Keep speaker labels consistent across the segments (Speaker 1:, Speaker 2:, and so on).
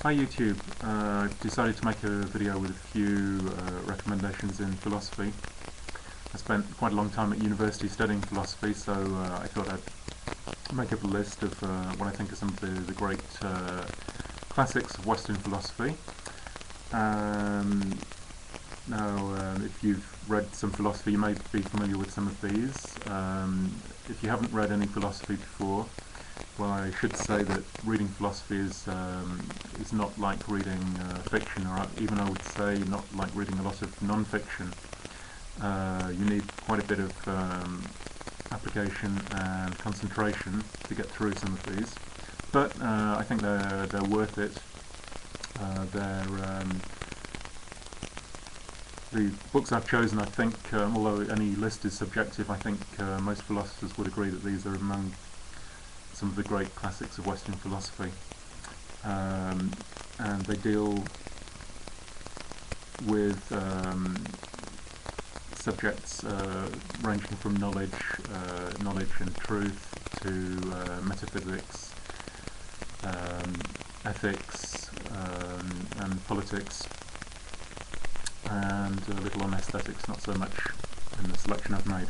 Speaker 1: Hi YouTube. Decided to make a video with a few recommendations in philosophy. I spent quite a long time at university studying philosophy, so I thought I'd make up a list of what I think are some of the great classics of Western philosophy. Um, if you've read some philosophy, you may be familiar with some of these. If you haven't read any philosophy before, well, I should say that reading philosophy is not like reading fiction, or even I would say not like reading a lot of non-fiction. You need quite a bit of application and concentration to get through some of these, but I think they're worth it. They're The books I've chosen, I think, although any list is subjective, I think most philosophers would agree that these are among some of the great classics of Western philosophy. And they deal with subjects ranging from knowledge and truth to metaphysics, ethics, and politics, and a little on aesthetics, not so much in the selection I've made.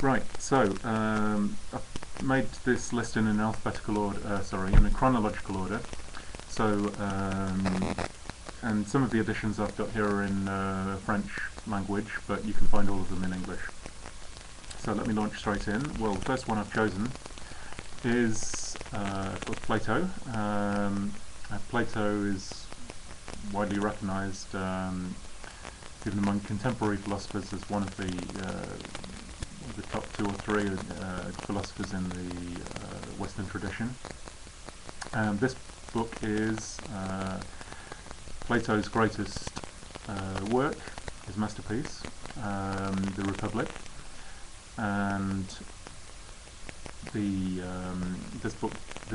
Speaker 1: Right, so I've made this list in an alphabetical order, in a chronological order. So, and some of the editions I've got here are in French language, but you can find all of them in English. So let me launch straight in. Well, the first one I've chosen is called Plato. Plato is widely recognised, even among contemporary philosophers, as one of the top two or three philosophers in the Western tradition. This book is Plato's greatest work, his masterpiece, The Republic, and the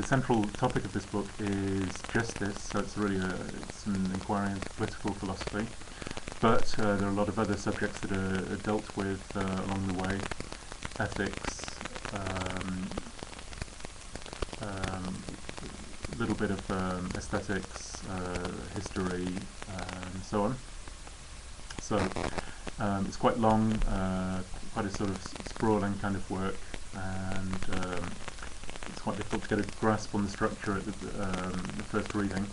Speaker 1: central topic of this book is justice. So it's really it's an inquiry into political philosophy, but there are a lot of other subjects that are dealt with along the way: ethics, a little bit of aesthetics, history, and so on. So it's quite long, quite a sort of sprawling kind of work, and it's quite difficult to get a grasp on the structure at the first reading.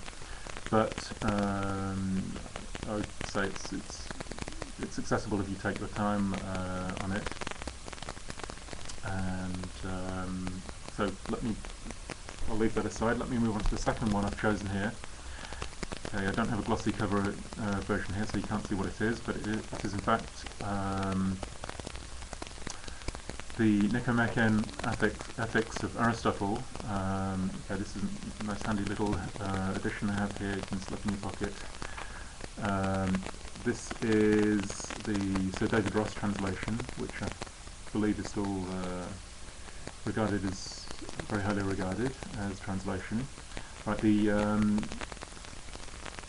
Speaker 1: But I would say it's accessible if you take your time on it. And so I'll leave that aside. Let me move on to the second one I've chosen here. Okay, I don't have a glossy cover version here, so you can't see what it is, but it is in fact the Nicomachean Ethics of Aristotle. Okay, this is a nice handy little edition I have here. You can slip in your pocket. This is the Sir David Ross translation, which I believe is still regarded as very highly regarded as translation. Right,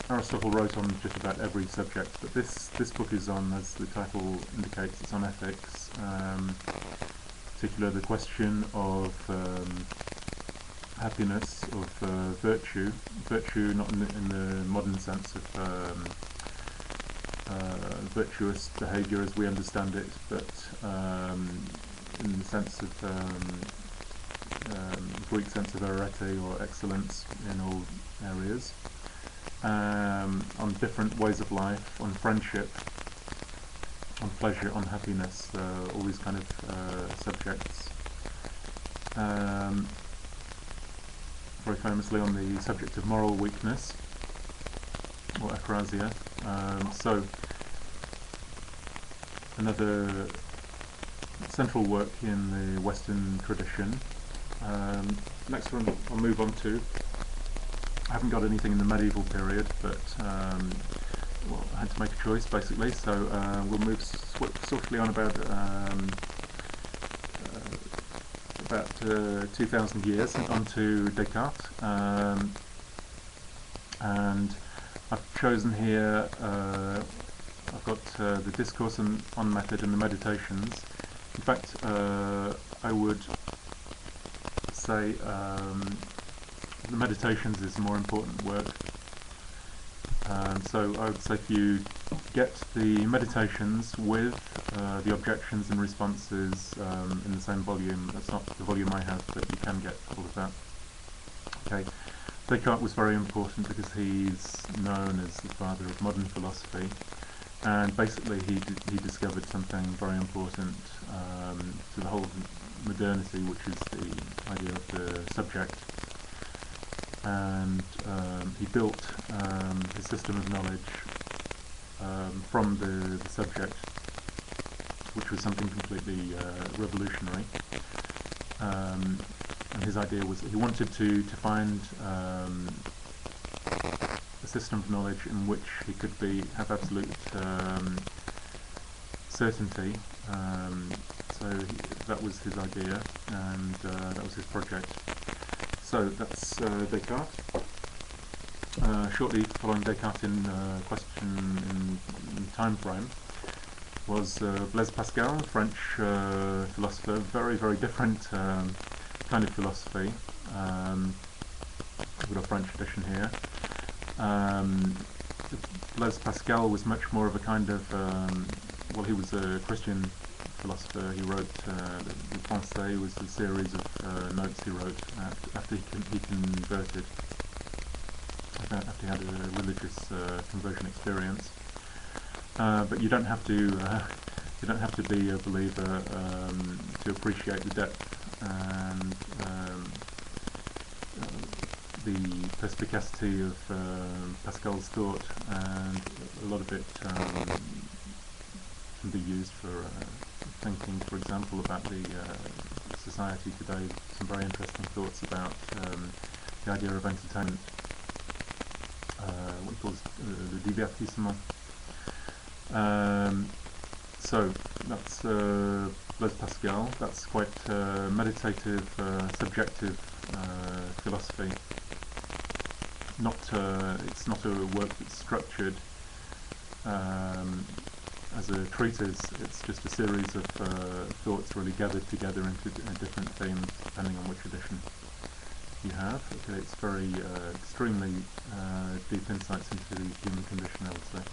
Speaker 1: Aristotle wrote on just about every subject, but this book is on, as the title indicates, it's on ethics. Particularly the question of happiness, of virtue not in the modern sense of virtuous behaviour as we understand it, but in the sense of Greek sense of arete, or excellence in all areas, on different ways of life, on friendship, on pleasure, on happiness, all these kind of subjects. Very famously on the subject of moral weakness, or akrasia. So another central work in the Western tradition. Next one I'll move on to. I haven't got anything in the medieval period, but well, I had to make a choice basically, so we'll move swiftly on about 2,000 years onto Descartes, and I've chosen here, I've got the Discourse on Method and the Meditations. In fact, I would say the Meditations is a more important work So I would say if you get the meditations with the objections and responses in the same volume, that's not the volume I have, but you can get all of that. Okay. Descartes was very important because he's known as the father of modern philosophy, and basically he discovered something very important to the whole of modernity, which is the idea of the subject. And he built his system of knowledge from the subject, which was something completely revolutionary. And his idea was he wanted to find a system of knowledge in which he could have absolute certainty. That was his idea, and that was his project. So that's Descartes. Shortly following Descartes in question in time frame was Blaise Pascal, French philosopher. Very, very different kind of philosophy. We've got a French edition here. Blaise Pascal was much more of a kind of well, he was a Christian philosopher. He wrote the Pensées was a series of notes he wrote after he converted, after he had a religious conversion experience. But you don't have to be a believer to appreciate the depth and the perspicacity of Pascal's thought, and a lot of it can be used for thinking, for example, about the society today. Some very interesting thoughts about the idea of entertainment, what he calls le divertissement. So that's Blaise Pascal. That's quite meditative, subjective philosophy. It's not a work that's structured as a treatise. It's just a series of thoughts really gathered together into different themes, depending on which edition you have. Okay, it's very extremely deep insights into the human condition, I would say.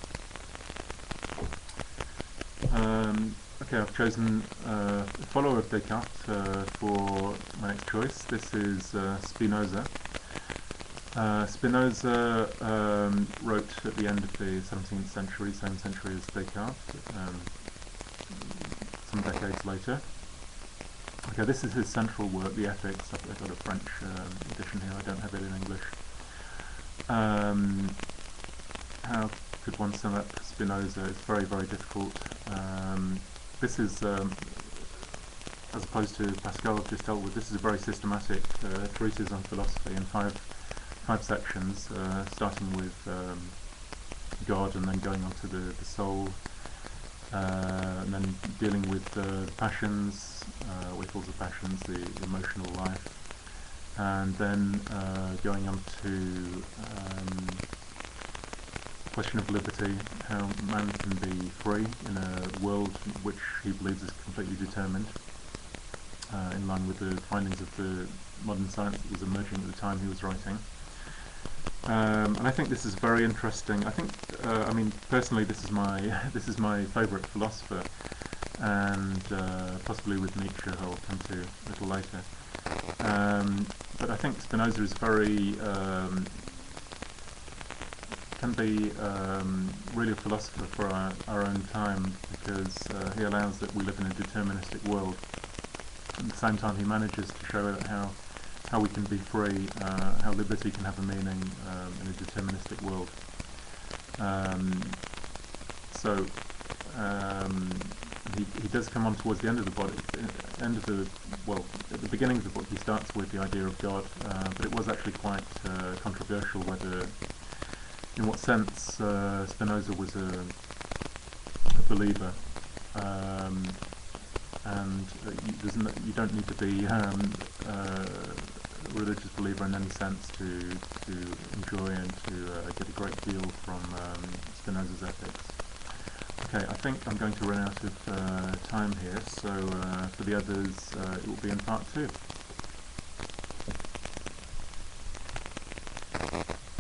Speaker 1: Okay, I've chosen a follower of Descartes for my next choice. This is Spinoza. Spinoza wrote at the end of the 17th century, same century as Descartes, some decades later. Okay, this is his central work, the Ethics. I've got a French edition here, I don't have it in English. How could one sum up Spinoza? It's very, very difficult. This is, as opposed to Pascal I've just dealt with, this is a very systematic treatise on philosophy in five sections, starting with God, and then going on to the soul, and then dealing with the passions, what he calls the passions, the emotional life, and then going on to the question of liberty, how man can be free in a world which he believes is completely determined, in line with the findings of the modern science that was emerging at the time he was writing. And I think this is very interesting. I think, I mean, personally, this is my favourite philosopher, and possibly with Nietzsche, I'll come to a little later. But I think Spinoza is very can be really a philosopher for our own time, because he allows that we live in a deterministic world. At the same time, he manages to show how we can be free, how liberty can have a meaning in a deterministic world. He does come on towards the end of the book. At the beginning of the book, he starts with the idea of God, but it was actually quite controversial whether, in what sense, Spinoza was a believer. And you don't need to be a religious believer in any sense to enjoy and to get a great deal from Spinoza's Ethics. Okay, I think I'm going to run out of time here, so for the others it will be in part 2.